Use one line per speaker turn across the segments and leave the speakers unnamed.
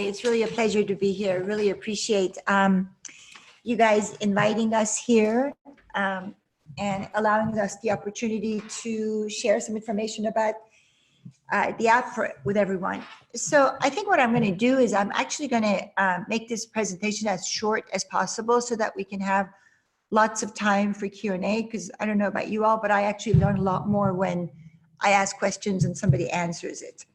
It's really a pleasure to be here. Really appreciate you guys inviting us here and allowing us the opportunity to share some information about the app with everyone. So I think what I'm going to do is I'm actually going to make this presentation as short as possible so that we can have lots of time for Q&A, because I don't know about you all, but I actually learn a lot more when I ask questions and somebody answers it.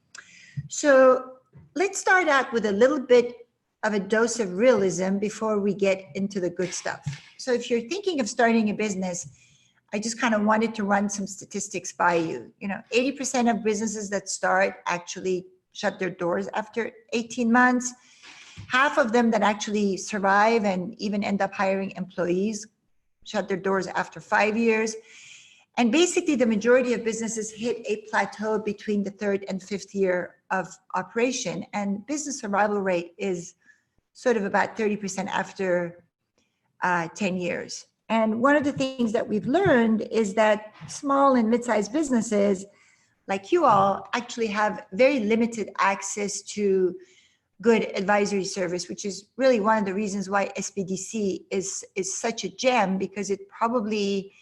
So let's start out with a little bit of a dose of realism before we get into the good stuff. So if you're thinking of starting a business, I just kind of wanted to run some statistics by you. 80% of businesses that start actually shut their doors after 18 months. Half of them that actually survive and even end up hiring employees shut their doors after 5 years. And basically the majority of businesses hit a plateau between the 3rd and 5th year of operation. And business survival rate is sort of about 30% after 10 years. And one of the things that we've learned is that small and mid-sized businesses like you all actually have very limited access to good advisory service, which is really one of the reasons why SBDC is such a gem, because it probably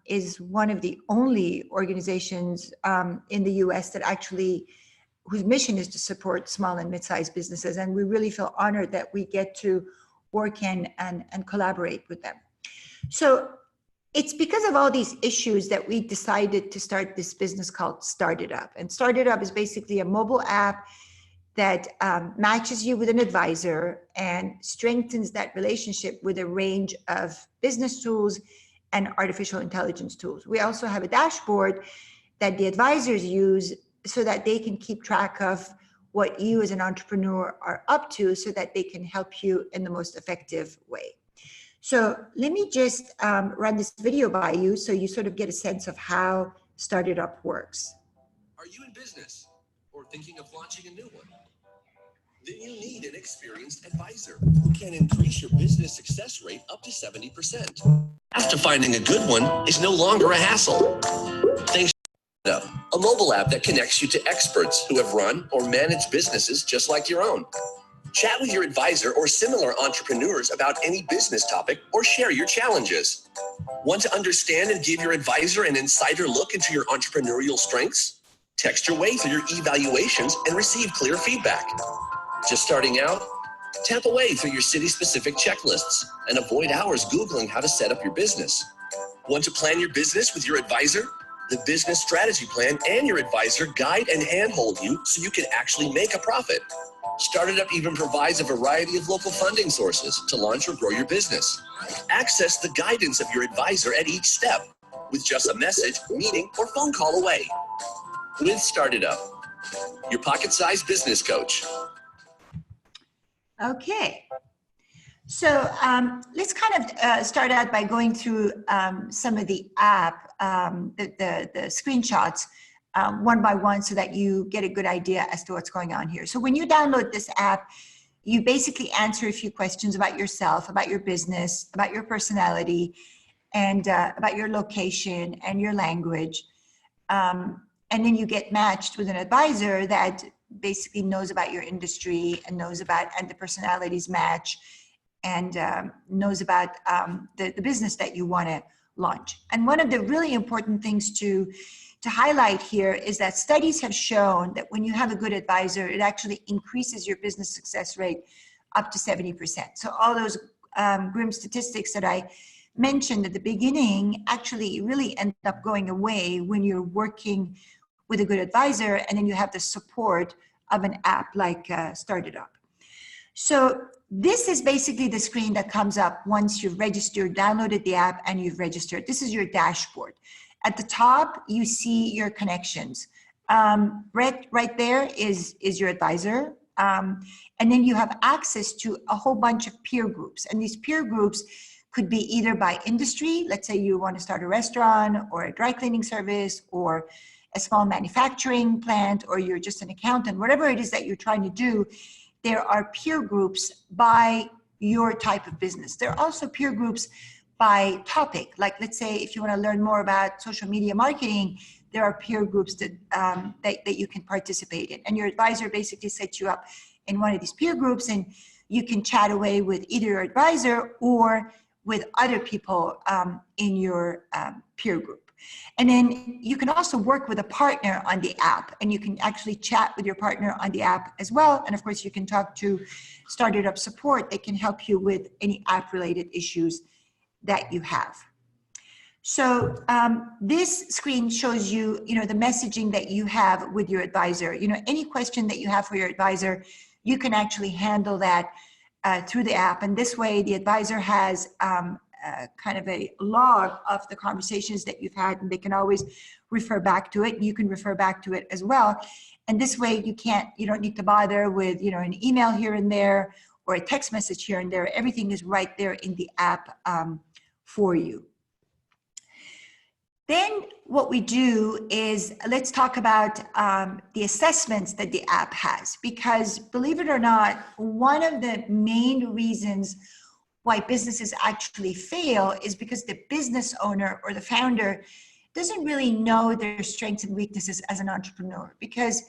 is one of the only organizations in the US that actually, whose mission is to support small and mid-sized businesses. And we really feel honored that we get to work and collaborate with them. So it's because of all these issues that we decided to start this business called StartItUp. And StartItUp is basically a mobile app that matches you with an advisor and strengthens that relationship with a range of business tools and artificial intelligence tools. We also have a dashboard that the advisors use so that they can keep track of what you as an entrepreneur are up to so that they can help you in the most effective way. So let me just run this video by you so you sort of get a sense of how StartItUp works.
Are you in business or thinking of launching a new one? Then you need an experienced advisor who can increase your business success rate up to 70%. After finding a good one is no longer a hassle. Thanks to StartItUp, a mobile app that connects you to experts who have run or managed businesses just like your own. Chat with your advisor or similar entrepreneurs about any business topic or share your challenges. Want to understand and give your advisor an insider look into your entrepreneurial strengths? Text your way through your evaluations and receive clear feedback. Just starting out? Tap away through your city-specific checklists and avoid hours Googling how to set up your business. Want to plan your business with your advisor? The business strategy plan and your advisor guide and handhold you so you can actually make a profit. StartItUp even provides a variety of local funding sources to launch or grow your business. Access the guidance of your advisor at each step with just a message, meeting, or phone call away. With StartItUp, your pocket-sized business coach.
Okay, so let's kind of start out by going through some of the app, the screenshots one by one so that you get a good idea as to what's going on here. So when you download this app, you basically answer a few questions about yourself, about your business, about your personality, and about your location and your language. And then you get matched with an advisor that basically knows about your industry and knows about, and the personalities match, and knows about the business that you want to launch. And one of the really important things to highlight here is that studies have shown that when you have a good advisor, it actually increases your business success rate up to 70%. So all those grim statistics that I mentioned at the beginning actually really end up going away when you're working with a good advisor, and then you have the support of an app like StartItUp. So this is basically the screen that comes up once you've registered, downloaded the app, and you've registered. This is your dashboard. At the top, you see your connections. Right there is your advisor. And then you have access to a whole bunch of peer groups. And these peer groups could be either by industry. Let's say you want to start a restaurant or a dry cleaning service or a small manufacturing plant, or you're just an accountant, whatever it is that you're trying to do, there are peer groups by your type of business. There are also peer groups by topic. Like, let's say if you want to learn more about social media marketing, there are peer groups that, that you can participate in. And your advisor basically sets you up in one of these peer groups, and you can chat away with either your advisor or with other people in your peer group. And then you can also work with a partner on the app, and you can actually chat with your partner on the app as well. And of course, you can talk to StartItUp support. They can help you with any app-related issues that you have. So this screen shows you, the messaging that you have with your advisor. Any question that you have for your advisor, you can actually handle that through the app. And this way, the advisor has kind of a log of the conversations that you've had, and they can always refer back to it. And you can refer back to it as well. And this way, you don't need to bother with, an email here and there or a text message here and there. Everything is right there in the app for you. Then what we do is, let's talk about the assessments that the app has, because believe it or not, one of the main reasons why businesses actually fail is because the business owner or the founder doesn't really know their strengths and weaknesses as an entrepreneur. Because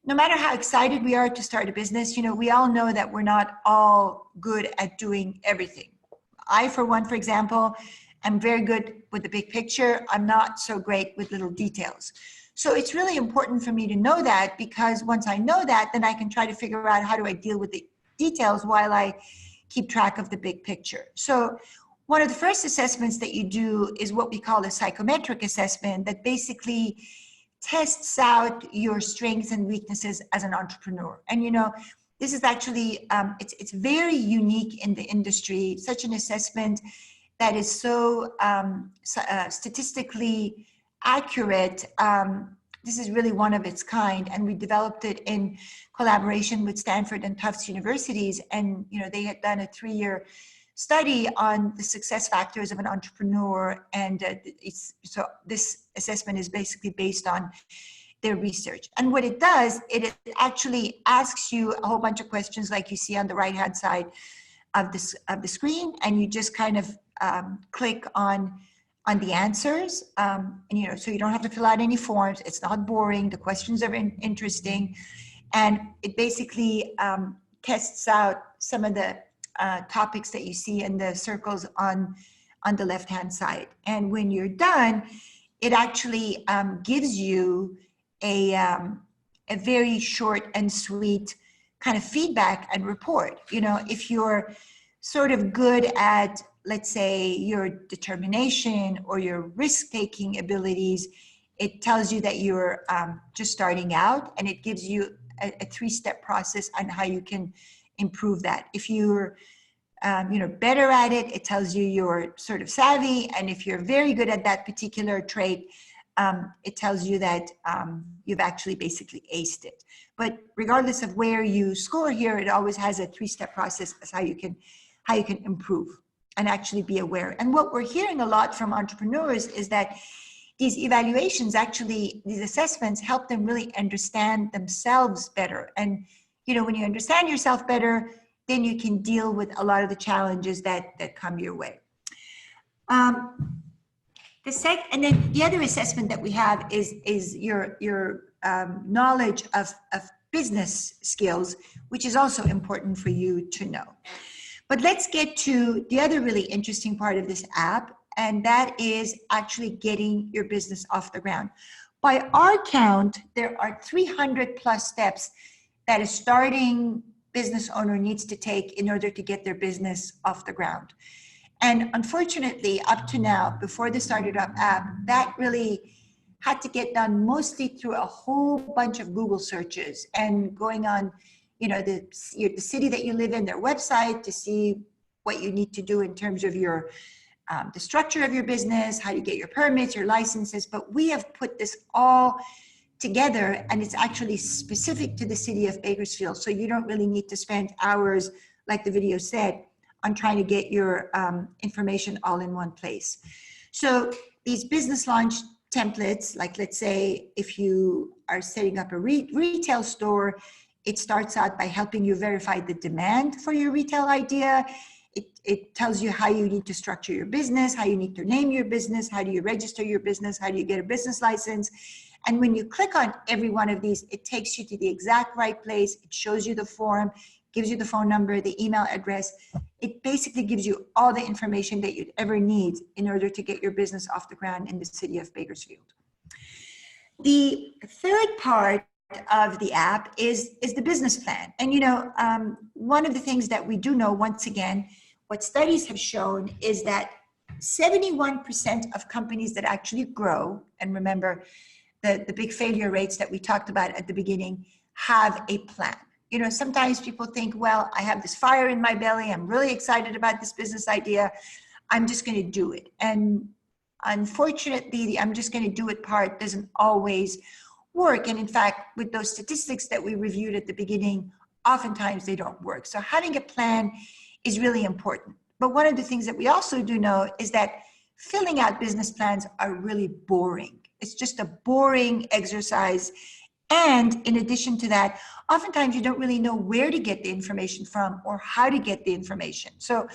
no matter how excited we are to start a business, we all know that we're not all good at doing everything. I, for one, for example, I'm very good with the big picture. I'm not so great with little details. So it's really important for me to know that, because once I know that, then I can try to figure out how do I deal with the details while I keep track of the big picture. So one of the first assessments that you do is what we call a psychometric assessment that basically tests out your strengths and weaknesses as an entrepreneur. And this is actually, it's very unique in the industry, such an assessment that is so statistically accurate. This is really one of its kind, and we developed it in collaboration with Stanford and Tufts universities. And they had done a 3-year study on the success factors of an entrepreneur, and so this assessment is basically based on their research. And what it does, it actually asks you a whole bunch of questions like you see on the right-hand side of the screen, and you just kind of click on the answers, and so you don't have to fill out any forms. It's not boring. The questions are interesting, and it basically tests out some of the topics that you see in the circles on the left-hand side. And when you're done, it actually gives you a very short and sweet kind of feedback and report. If you're sort of good at, let's say, your determination or your risk-taking abilities, it tells you that you're just starting out, and it gives you a 3-step process on how you can improve that. If you're better at it, it tells you you're sort of savvy, and if you're very good at that particular trait, it tells you that you've actually basically aced it. But regardless of where you score here, it always has a 3-step process as how you can improve and actually be aware. And what we're hearing a lot from entrepreneurs is that these evaluations, actually, these assessments help them really understand themselves better. And, when you understand yourself better, then you can deal with a lot of the challenges that come your way. And then the other assessment that we have is your knowledge of business skills, which is also important for you to know. But let's get to the other really interesting part of this app, and that is actually getting your business off the ground. By our count, there are 300 plus steps that a starting business owner needs to take in order to get their business off the ground. And unfortunately, up to now, before the StartItUp app, that really had to get done mostly through a whole bunch of Google searches and going on the city that you live in, their website, to see what you need to do in terms of your the structure of your business, how you get your permits, your licenses. But we have put this all together, and it's actually specific to the city of Bakersfield. So you don't really need to spend hours, like the video said, on trying to get your information all in one place. So these business launch templates, like let's say if you are setting up a retail store, it starts out by helping you verify the demand for your retail idea. It tells you how you need to structure your business, how you need to name your business, how do you register your business, how do you get a business license. And when you click on every one of these, it takes you to the exact right place. It shows you the form, gives you the phone number, the email address. It basically gives you all the information that you'd ever need in order to get your business off the ground in the city of Bakersfield. The third part of the app is the business plan. And one of the things that we do know, once again, what studies have shown is that 71% of companies that actually grow, and remember the big failure rates that we talked about at the beginning, have a plan. Sometimes people think, well, I have this fire in my belly. I'm really excited about this business idea. I'm just going to do it. And unfortunately, the I'm just going to do it part doesn't always work. And in fact, with those statistics that we reviewed at the beginning, oftentimes they don't work. So having a plan is really important. But one of the things that we also do know is that filling out business plans are really boring. It's just a boring exercise. And in addition to that, oftentimes you don't really know where to get the information from or how to get the information. So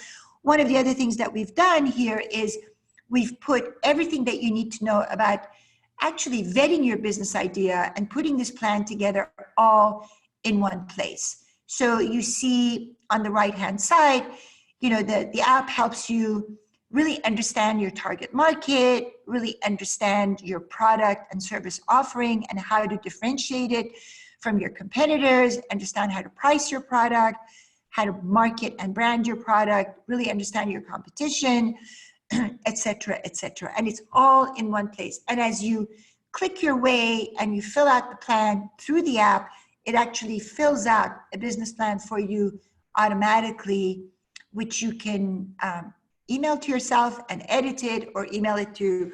one of the other things that we've done here is we've put everything that you need to know about actually vetting your business idea and putting this plan together all in one place. So you see on the right-hand side, the app helps you really understand your target market, really understand your product and service offering and how to differentiate it from your competitors, understand how to price your product, how to market and brand your product, really understand your competition, et cetera, et cetera. And it's all in one place. And as you click your way and you fill out the plan through the app, it actually fills out a business plan for you automatically, which you can email to yourself and edit it, or email it to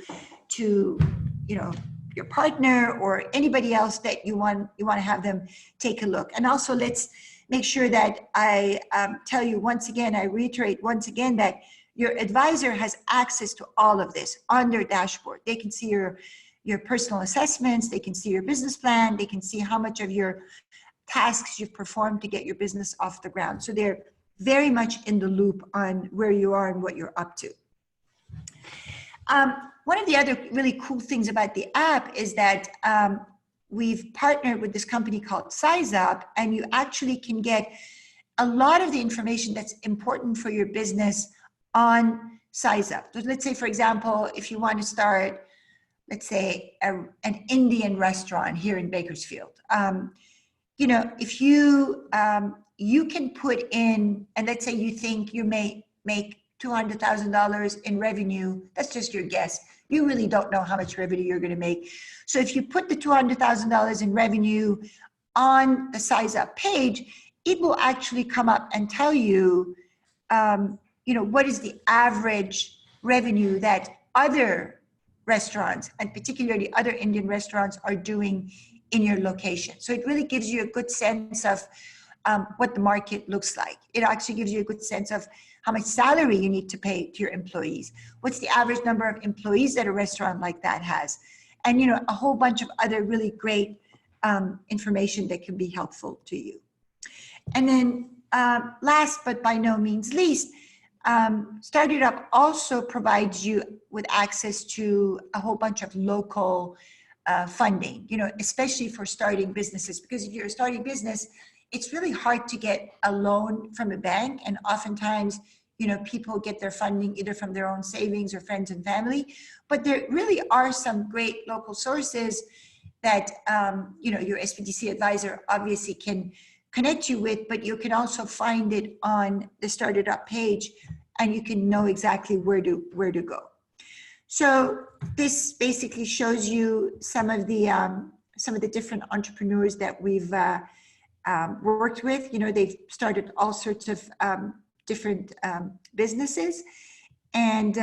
your partner or anybody else that you want to have them take a look. And also, let's make sure that I tell you once again, I reiterate once again that your advisor has access to all of this on their dashboard. They can see your personal assessments, they can see your business plan, they can see how much of your tasks you've performed to get your business off the ground. So they're very much in the loop on where you are and what you're up to. One of the other really cool things about the app is that we've partnered with this company called SizeUp, and you actually can get a lot of the information that's important for your business on SizeUp. So let's say, for example, if you want to start, let's say, an Indian restaurant here in Bakersfield, if you can put in, and let's say you think you may make $200,000 in revenue, that's just your guess. You really don't know how much revenue you're going to make. So if you put the $200,000 in revenue on the SizeUp page, it will actually come up and tell you, what is the average revenue that other restaurants, and particularly other Indian restaurants, are doing in your location. So it really gives you a good sense of what the market looks like. It actually gives you a good sense of how much salary you need to pay to your employees. What's the average number of employees that a restaurant like that has? And a whole bunch of other really great information that can be helpful to you. And then last but by no means least, StartItUp also provides you with access to a whole bunch of local funding, especially for starting businesses. Because if you're a starting business, it's really hard to get a loan from a bank. And oftentimes, people get their funding either from their own savings or friends and family. But there really are some great local sources that, your SBDC advisor obviously can connect you with, but you can also find it on the StartItUp page, and you can know exactly where to go. So this basically shows you some of the different entrepreneurs that we've worked with. They've started all sorts of different businesses. And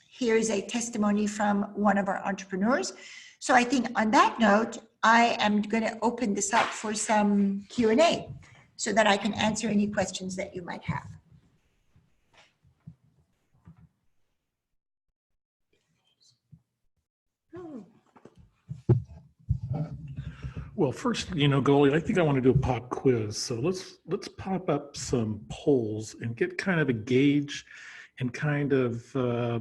here's a testimony from one of our entrepreneurs. So I think on that note, I am going to open this up for some Q&A so that I can answer any questions that you might have.
Well, first, Goalie, I think I want to do a pop quiz. So let's pop up some polls and get kind of a gauge and kind of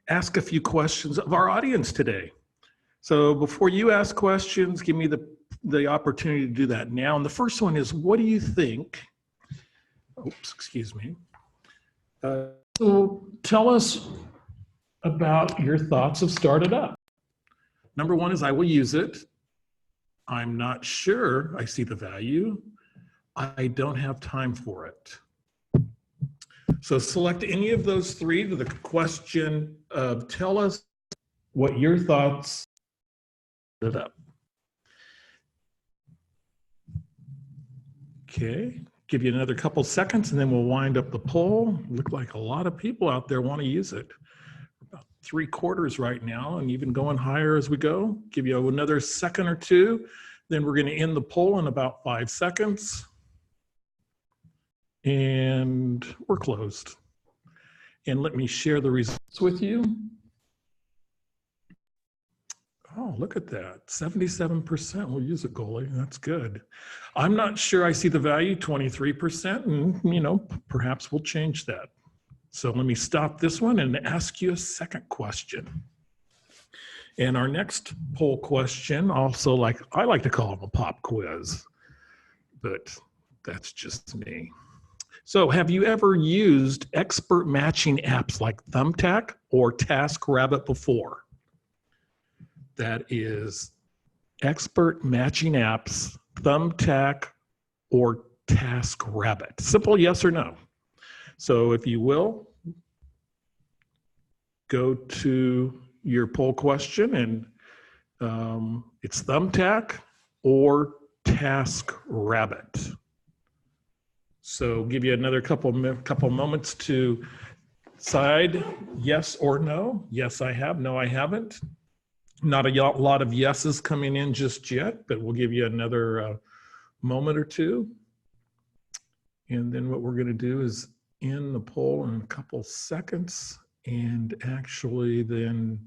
ask a few questions of our audience today. So before you ask questions, give me the opportunity to do that now. And the first one is, what do you think? Oops, excuse me. So tell us about your thoughts of StartItUp. Number one is, I will use it. I'm not sure I see the value. I don't have time for it. So select any of those three to the question of, tell us what your thoughts StartItUp. Okay, give you another couple seconds and then we'll wind up the poll. Look like a lot of people out there want to use it. About 3/4 right now, and even going higher as we go. Give you another second or two, then we're going to end the poll in about 5 seconds. And we're closed. And let me share the results with you. Oh, look at that. 77% will use it, goalie. That's good. I'm not sure I see the value, 23%, and perhaps we'll change that. So let me stop this one and ask you a second question. And our next poll question, also I like to call them a pop quiz, but that's just me. So have you ever used expert matching apps like Thumbtack or TaskRabbit before? That is expert matching apps, Thumbtack or TaskRabbit. Simple yes or no. So if you will, go to your poll question, and it's Thumbtack or TaskRabbit. So give you another couple moments to decide yes or no. Yes, I have. No, I haven't. Not a lot of yeses coming in just yet, but we'll give you another moment or two. And then what we're going to do is end the poll in a couple seconds and actually then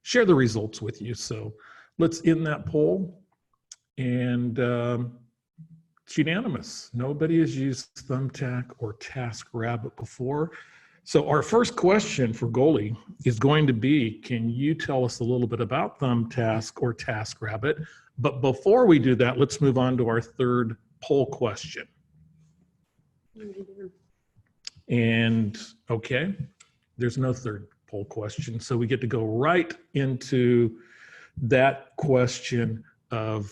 share the results with you. So let's end that poll. And it's unanimous. Nobody has used Thumbtack or TaskRabbit before. So our first question for goalie is going to be, can you tell us a little bit about Thumbtack or TaskRabbit? But before we do that, let's move on to our third poll question. And okay, there's no third poll question. So we get to go right into that question of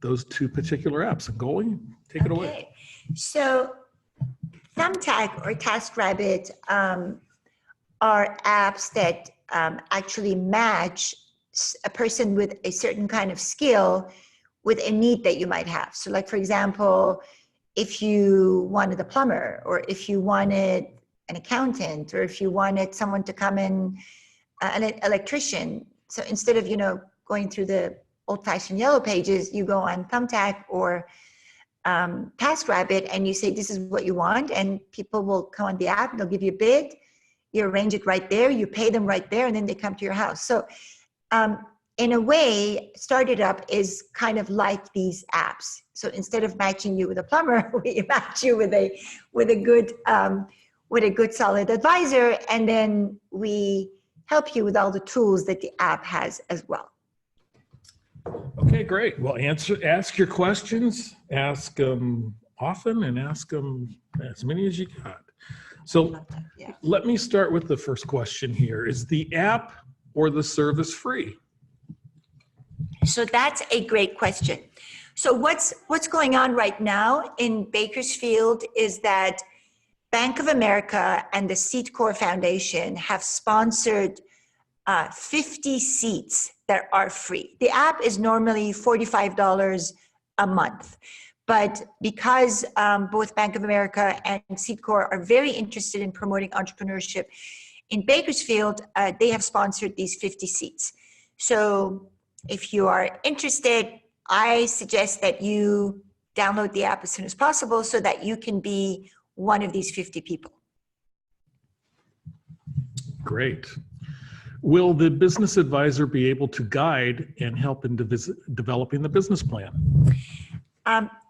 those two particular apps. And goalie, take it away.
So Thumbtack or TaskRabbit are apps that actually match a person with a certain kind of skill with a need that you might have. So like, for example, if you wanted a plumber, or if you wanted an accountant, or if you wanted someone to come in, an electrician. So instead of, going through the old-fashioned yellow pages, you go on Thumbtack or TaskRabbit and you say, this is what you want, and people will come on the app, they'll give you a bid, you arrange it right there, you pay them right there, and then they come to your house. So in a way, StartItUp is kind of like these apps. So instead of matching you with a plumber, we match you with a good solid advisor, and then we help you with all the tools that the app has as well.
Okay, great. Well, ask your questions, ask them often, and ask them as many as you got. So let me start with the first question here. Is the app or the service free?
So that's a great question. So what's going on right now in Bakersfield is that Bank of America and the Seed Corps Foundation have sponsored 50 seats that are free. The app is normally $45 a month, but because both Bank of America and Seed Corps are very interested in promoting entrepreneurship in Bakersfield, they have sponsored these 50 seats. So if you are interested, I suggest that you download the app as soon as possible so that you can be one of these 50 people.
Great. Will the business advisor be able to guide and help in developing the business plan?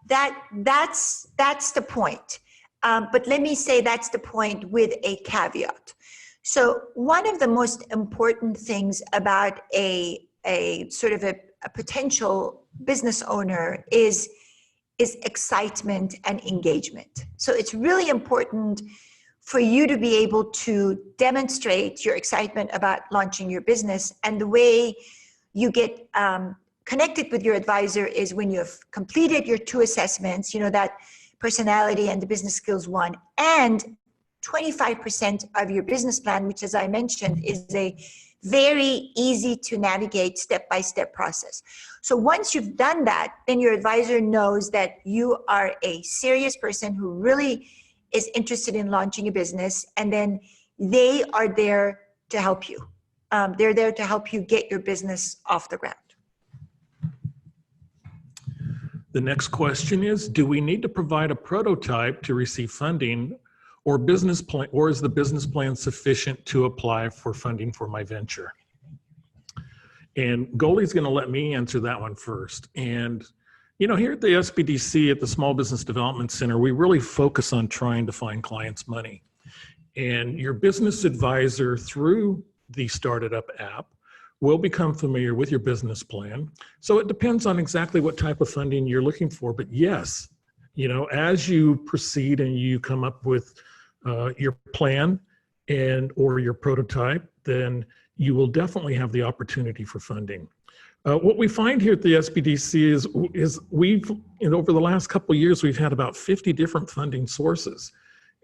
That's the point. But let me say that's the point with a caveat. So one of the most important things about a a sort of a potential business owner is excitement and engagement. So it's really important for you to be able to demonstrate your excitement about launching your business. And the way you get connected with your advisor is when you've completed your 2 assessments, that personality and the business skills one, and 25% of your business plan, which, as I mentioned, is a very easy to navigate step-by-step process. So once you've done that, then your advisor knows that you are a serious person who really is interested in launching a business, and then they are there to help you. They're there to help you get your business off the ground.
The next question is, do we need to provide a prototype to receive funding, or business plan, or is the business plan sufficient to apply for funding for my venture? And Goldie's going to let me answer that one first. And here at the SBDC, at the Small Business Development Center, we really focus on trying to find clients money. And your business advisor through the StartItUp app will become familiar with your business plan. So it depends on exactly what type of funding you're looking for. But yes, as you proceed and you come up with your plan or your prototype, then you will definitely have the opportunity for funding. What we find here at the SBDC is we've, over the last couple of years, we've had about 50 different funding sources.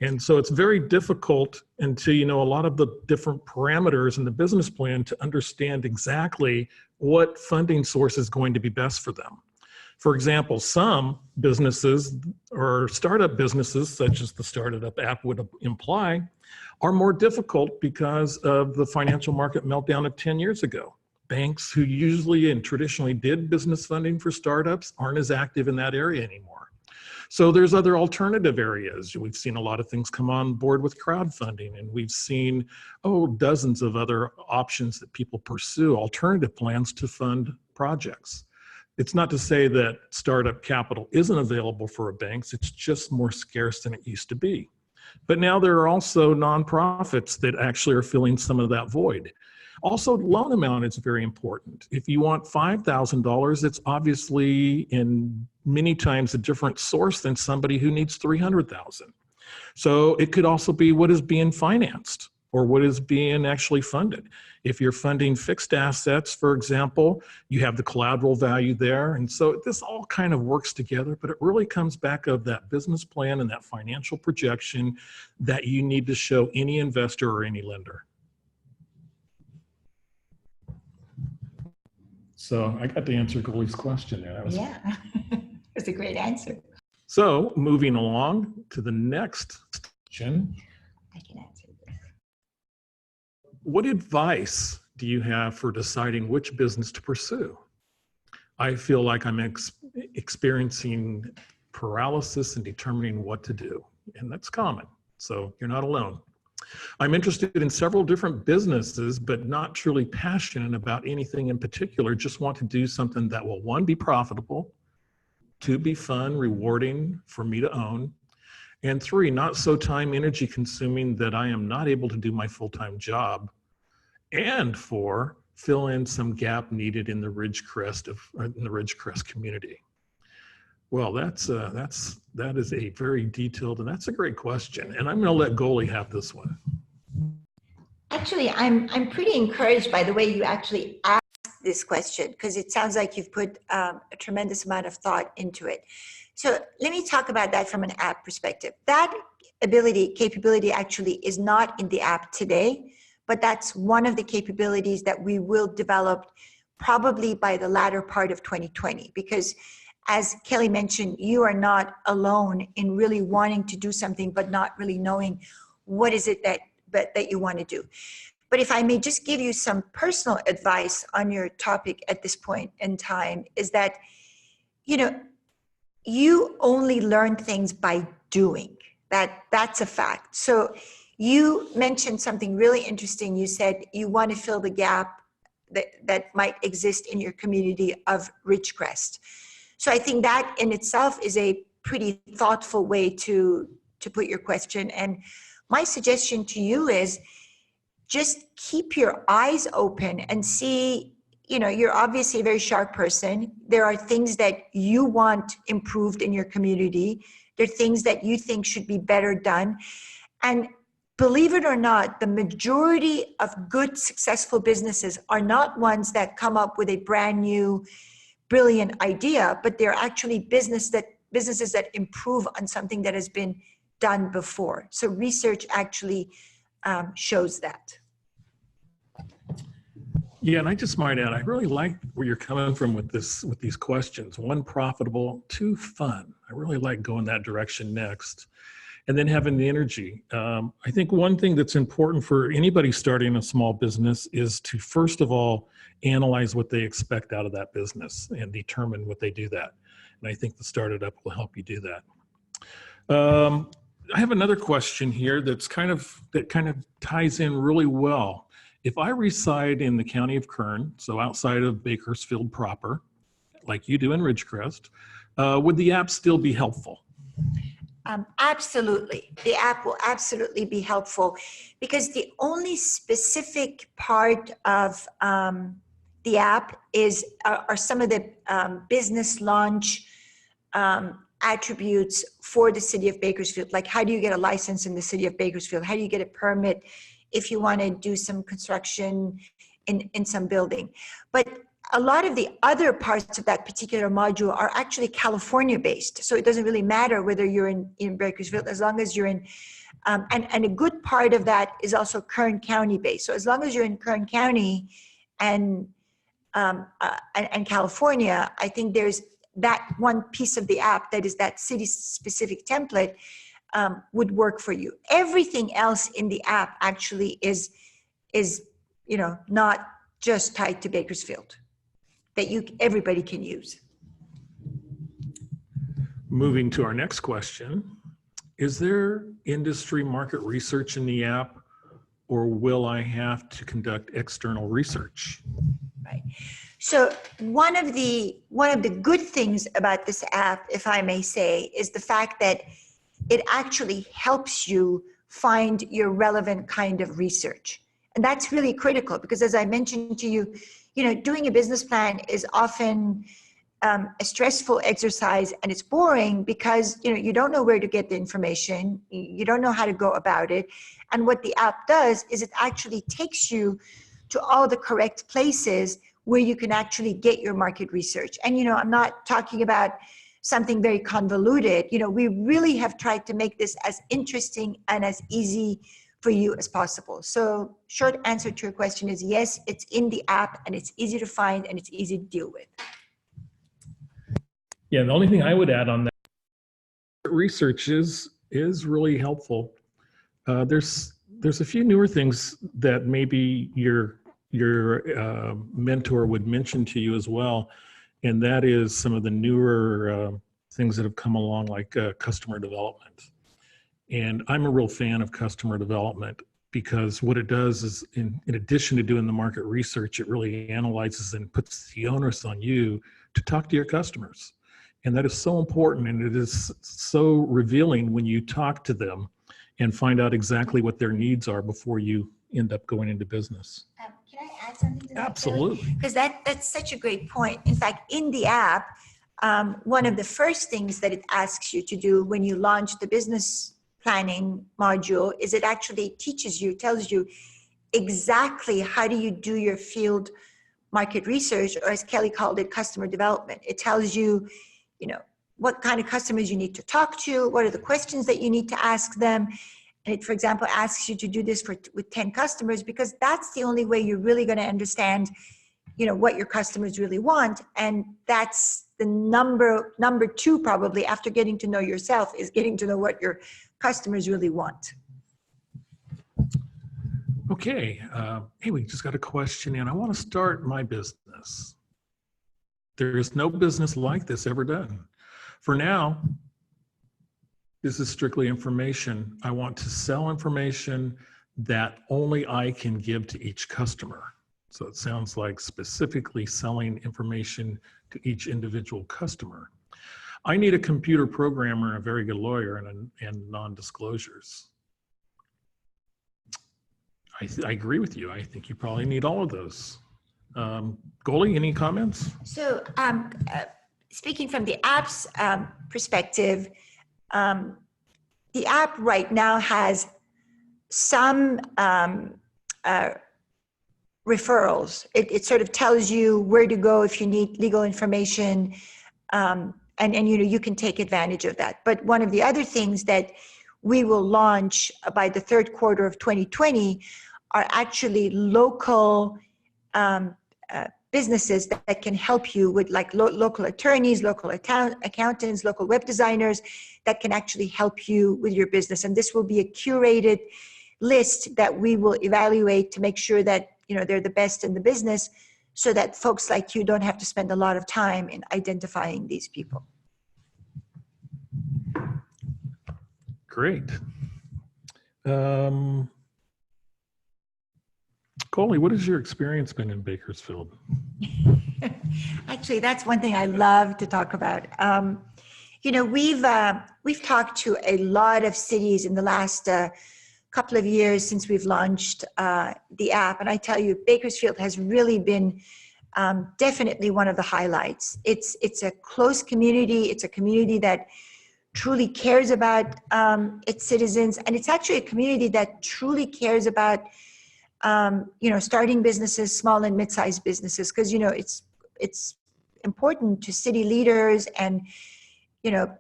And so it's very difficult until you know a lot of the different parameters in the business plan to understand exactly what funding source is going to be best for them. For example, some businesses or startup businesses, such as the StartItUp app would imply, are more difficult because of the financial market meltdown of 10 years ago. Banks who usually and traditionally did business funding for startups aren't as active in that area anymore. So there's other alternative areas. We've seen a lot of things come on board with crowdfunding, and we've seen, dozens of other options that people pursue, alternative plans to fund projects. It's not to say that startup capital isn't available for banks, it's just more scarce than it used to be. But now there are also nonprofits that actually are filling some of that void. Also, loan amount is very important. If you want $5,000, it's obviously in many times a different source than somebody who needs $300,000. So it could also be what is being financed or what is being actually funded. If you're funding fixed assets, for example, you have the collateral value there. And so this all kind of works together, but it really comes back of that business plan and that financial projection that you need to show any investor or any lender. So I got to answer Goldie's question there.
Yeah, that's a great answer.
So moving along to the next question.
I can answer this.
What advice do you have for deciding which business to pursue? I feel like I'm experiencing paralysis in determining what to do, and that's common, so you're not alone. I'm interested in several different businesses, but not truly passionate about anything in particular. Just want to do something that will, 1, be profitable, 2, be fun, rewarding for me to own, and 3, not so time, energy consuming that I am not able to do my full-time job, and 4, fill in some gap needed in the Ridgecrest community. Well, that is a very detailed, and that's a great question. And I'm going to let Goldie have this one.
Actually, I'm pretty encouraged by the way you actually asked this question, because it sounds like you've put a tremendous amount of thought into it. So let me talk about that from an app perspective. That capability actually is not in the app today, but that's one of the capabilities that we will develop probably by the latter part of 2020, because as Kelly mentioned, you are not alone in really wanting to do something, but not really knowing what is it that you want to do. But if I may just give you some personal advice on your topic at this point in time, is that, you only learn things by doing. That's a fact. So you mentioned something really interesting. You said you want to fill the gap that might exist in your community of Ridgecrest. So I think that in itself is a pretty thoughtful way to put your question. And my suggestion to you is just keep your eyes open and see you know, you're obviously a very sharp person. There are things that you want improved in your community. There are things that you think should be better done. And believe it or not, the majority of good, successful businesses are not ones that come up with a brand new, brilliant idea, but they're actually businesses that improve on something that has been done before. So research actually shows that.
Yeah, and I just might add, I really like where you're coming from with these questions. One, profitable; two, fun. I really like going that direction next. And then having the energy. I think one thing that's important for anybody starting a small business is to, first of all, analyze what they expect out of that business and determine what they do that. And I think the StartItUp will help you do that. I have another question here that kind of ties in really well. If I reside in the county of Kern, so outside of Bakersfield proper, like you do in Ridgecrest, would the app still be helpful?
Absolutely. The app will absolutely be helpful, because the only specific part of the app are some of the business launch attributes for the city of Bakersfield. Like, how do you get a license in the city of Bakersfield? How do you get a permit if you want to do some construction in some building? But a lot of the other parts of that particular module are actually California based. So it doesn't really matter whether you're in Bakersfield, as long as you're in, and a good part of that is also Kern County based. So as long as you're in Kern County and California, I think there's that one piece of the app that is that city specific template would work for you. Everything else in the app actually is, you know, not just tied to Bakersfield, that everybody can use.
Moving to our next question, is there industry market research in the app, or will I have to conduct external research?
Right. So one of the good things about this app, if I may say, is the fact that it actually helps you find your relevant kind of research. And that's really critical, because as I mentioned to you, you know, doing a business plan is often a stressful exercise, and it's boring because, you know, you don't know where to get the information, you don't know how to go about it. And what the app does is it actually takes you to all the correct places where you can actually get your market research. And, you know, I'm not talking about something very convoluted. You know, we really have tried to make this as interesting and as easy for you as possible. So short answer to your question is yes, it's in the app, and it's easy to find, and it's easy to deal with.
Yeah, the only thing I would add on that, research is really helpful. There's a few newer things that maybe your mentor would mention to you as well, and that is some of the newer things that have come along, like customer development. And I'm a real fan of customer development, because what it does is, in addition to doing the market research, it really analyzes and puts the onus on you to talk to your customers. And that is so important, and it is so revealing when you talk to them and find out exactly what their needs are before you end up going into business.
Can I add something to that?
Absolutely.
Because that's such a great point. In fact, in the app, one of the first things that it asks you to do when you launch the business planning module is it actually tells you exactly how do you do your field market research, or as Kelly called it, customer development. It tells you, you know, what kind of customers you need to talk to, what are the questions that you need to ask them. And it, for example, asks you to do this with 10 customers, because that's the only way you're really going to understand, you know, what your customers really want. And that's the number two, probably, after getting to know yourself, is getting to know what your customers really want.
Okay. Hey, we just got a question in. I want to start my business. There is no business like this ever done. For now, this is strictly information. I want to sell information that only I can give to each customer. So it sounds like specifically selling information to each individual customer. I need a computer programmer and a very good lawyer and non-disclosures. I agree with you. I think you probably need all of those. Goalie, any comments?
So speaking from the app's perspective, the app right now has some referrals. It sort of tells you where to go if you need legal information, and you can take advantage of that. But one of the other things that we will launch by the third quarter of 2020 are actually local businesses that can help you with, like local attorneys, local accountants, local web designers that can actually help you with your business. And this will be a curated list that we will evaluate to make sure that they're the best in the business, so that folks like you don't have to spend a lot of time in identifying these people.
Great. Coley, what has your experience been in Bakersfield?
Actually, that's one thing I love to talk about. We've talked to a lot of cities in the last couple of years since we've launched the app, and I tell you, Bakersfield has really been definitely one of the highlights. It's a close community. It's a community that truly cares about its citizens, and it's actually a community that truly cares about starting businesses, small and mid-sized businesses, because it's important to city leaders and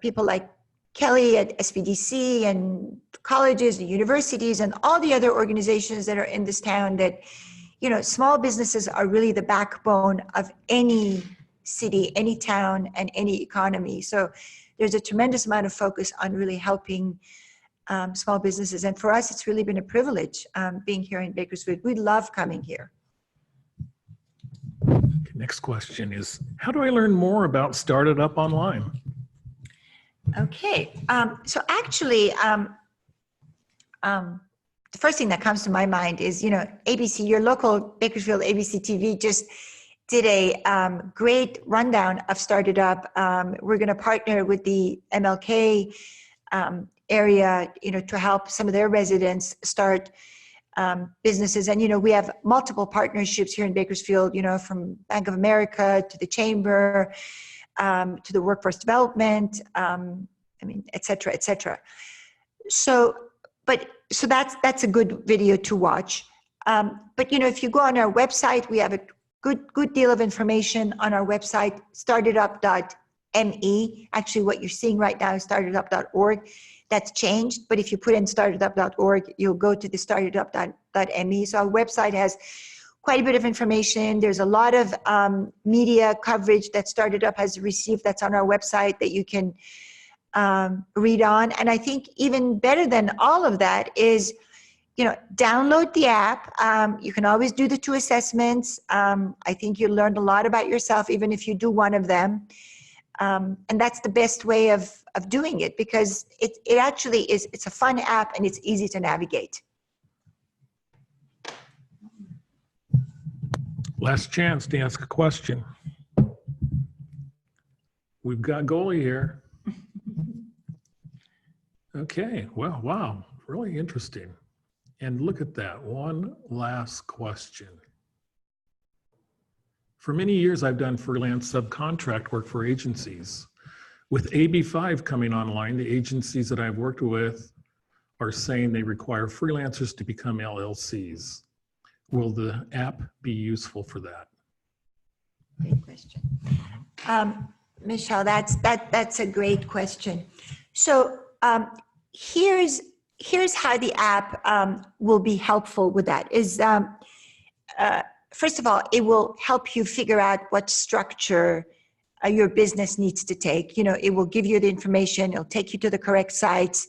people like Kelly at SBDC and colleges and universities and all the other organizations that are in this town, that small businesses are really the backbone of any city, any town, and any economy. So there's a tremendous amount of focus on really helping small businesses. And for us, it's really been a privilege being here in Bakersfield. We love coming here.
Okay, next question is, how do I learn more about StartItUp online?
Okay, so actually, the first thing that comes to my mind is, ABC, your local Bakersfield ABC TV just did a great rundown of StartItUp. We're going to partner with the MLK area, to help some of their residents start businesses. And, we have multiple partnerships here in Bakersfield, from Bank of America to the Chamber, to the workforce development, et cetera, et cetera. So that's a good video to watch. But, if you go on our website, we have a good deal of information on our website, startitup.me. Actually, what you're seeing right now is startitup.org. That's changed, but if you put in startitup.org, you'll go to the startitup.me. So our website has quite a bit of information. There's a lot of media coverage that StartItUp has received that's on our website that you can read on. And I think even better than all of that is, download the app. You can always do the 2 assessments. I think you learned a lot about yourself, even if you do one of them. And that's the best way of doing it, because it actually is, it's a fun app and it's easy to navigate.
Last chance to ask a question. We've got Goalie here. Okay, well, wow, really interesting. And look at that, one last question. For many years, I've done freelance subcontract work for agencies. With AB5 coming online, the agencies that I've worked with are saying they require freelancers to become LLCs. Will the app be useful for that?
Great question. Michelle, that's a great question. So here's how the app will be helpful with that is, first of all, it will help you figure out what structure your business needs to take. It will give you the information. It'll take you to the correct sites.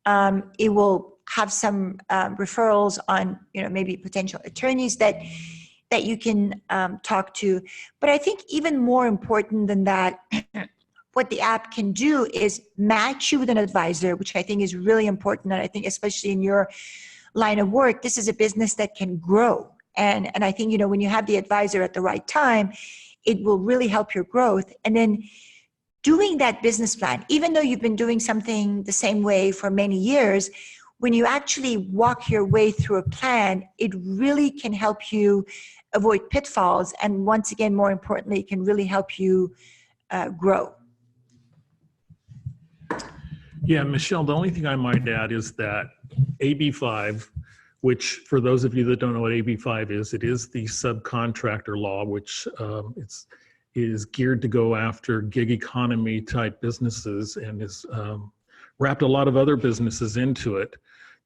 It will have some referrals on, maybe potential attorneys that you can talk to. But I think even more important than that, what the app can do is match you with an advisor, which I think is really important. And I think especially in your line of work, this is a business that can grow. And I think, when you have the advisor at the right time, it will really help your growth. And then doing that business plan, even though you've been doing something the same way for many years, when you actually walk your way through a plan, it really can help you avoid pitfalls, and once again, more importantly, can really help you grow.
Yeah, Michelle, the only thing I might add is that AB5, which for those of you that don't know what AB5 is, it is the subcontractor law, which is geared to go after gig economy type businesses and is wrapped a lot of other businesses into it.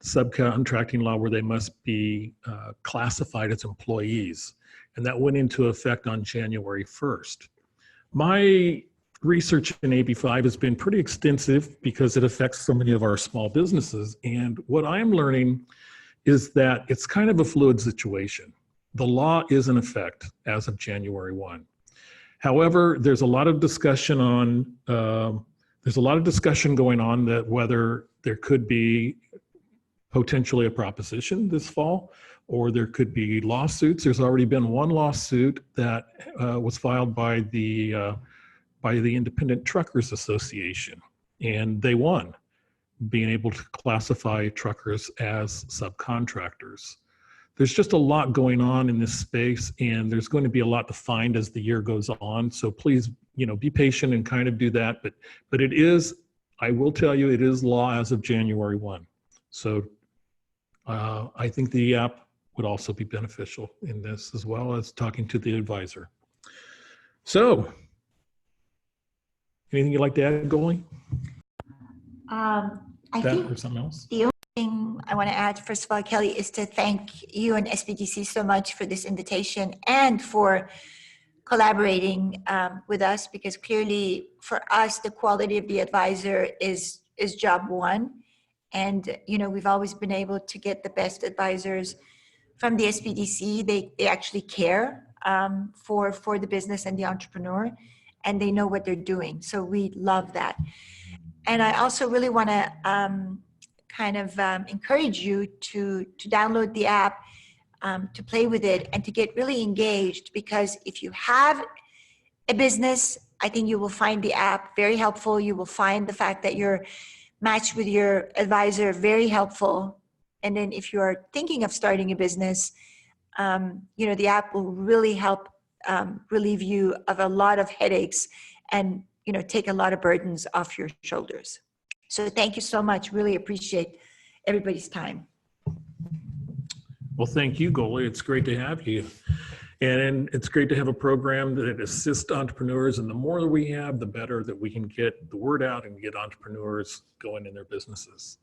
Subcontracting law where they must be classified as employees. And that went into effect on January 1st. My research in AB5 has been pretty extensive because it affects so many of our small businesses. And what I'm learning is that it's kind of a fluid situation. The law is in effect as of January 1. However, there's a lot of discussion going on that whether there could be potentially a proposition this fall, or there could be lawsuits. There's already been one lawsuit that was filed by the Independent Truckers Association, and they won, being able to classify truckers as subcontractors. There's just a lot going on in this space, and there's going to be a lot to find as the year goes on. So please, be patient and kind of do that. But it is, I will tell you, it is law as of January 1. So I think the app would also be beneficial in this, as well as talking to the advisor. So, anything you'd like to add, Goalie?
I think
or something else?
the only thing I want to add, first of all, Kelly, is to thank you and SBDC so much for this invitation and for collaborating with us, because clearly for us, the quality of the advisor is job one. And, we've always been able to get the best advisors from the SBDC. They actually care for the business and the entrepreneur, and they know what they're doing. So we love that. And I also really want to encourage you to download the app, to play with it, and to get really engaged, because if you have a business, I think you will find the app very helpful. You will find the fact that you're matched with your advisor very helpful. And then if you're thinking of starting a business, the app will really help relieve you of a lot of headaches and, take a lot of burdens off your shoulders. So thank you so much. Really appreciate everybody's time.
Well, thank you, Goalie. It's great to have you. And it's great to have a program that assists entrepreneurs. And the more that we have, the better that we can get the word out and get entrepreneurs going in their businesses.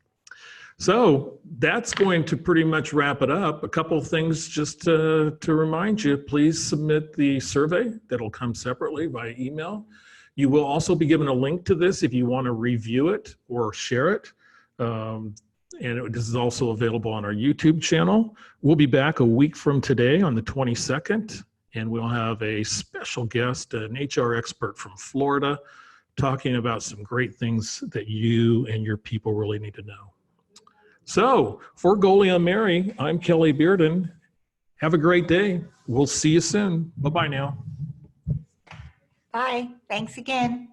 So that's going to pretty much wrap it up. A couple of things just to remind you, please submit the survey. That'll come separately by email. You will also be given a link to this if you want to review it or share it. This is also available on our YouTube channel. We'll be back a week from today on the 22nd, and we'll have a special guest, an HR expert from Florida, talking about some great things that you and your people really need to know. So for Goalie and Mary, I'm Kelly Bearden. Have a great day. We'll see you soon. Bye-bye now.
Bye. Thanks again.